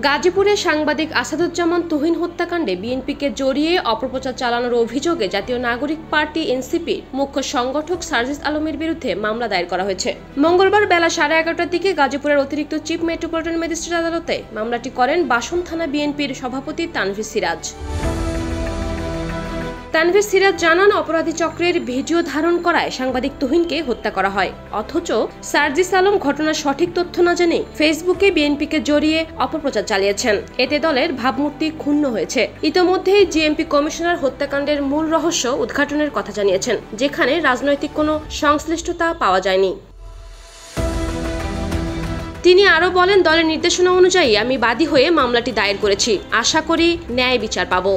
গাজীপুরে সাংবাদিক আসাদুজ্জামান তুহিন হত্যাকাণ্ডে বিএনপিকে জড়িয়ে অপপ্রচার চালানোর অভিযোগে জাতীয় নাগরিক পার্টি এনসিপির মুখ্য সংগঠক সার্জিস আলমের বিরুদ্ধে মামলা দায়ের করা হয়েছে। মঙ্গলবার বেলা 11:30টার দিকে গাজীপুরের অতিরিক্ত চিফ মেট্রোপলিটন ম্যাজিস্ট্রেট আদালতে মামলাটি করেন বাসন থানা বিএনপির সভাপতি তানভীর সিরাজ। তানভীর সিরাজ জানান, অপরাধী চক্রের ভিডিও ধারণ করায় সাংবাদিক তুহিনকে হত্যা করা হয়, অথচ সার্জিস আলম ঘটনার সঠিক তথ্য না জেনে ফেসবুকে বিএনপিকে জড়িয়ে অপপ্রচার চালিয়েছেন। এতে দলের ভাবমূর্তি ক্ষুণ্ণ হয়েছে। ইতোমধ্যেই জিএমপি কমিশনার হত্যাকাণ্ডের মূল রহস্য উদ্ঘাটনের কথা জানিয়েছেন, যেখানে রাজনৈতিক কোনো সংশ্লিষ্টতা পাওয়া যায়নি। তিনি আরও বলেন, দলের নির্দেশনা অনুযায়ী আমি বাদী হয়ে মামলাটি দায়ের করেছি। আশা করি ন্যায় বিচার পাব।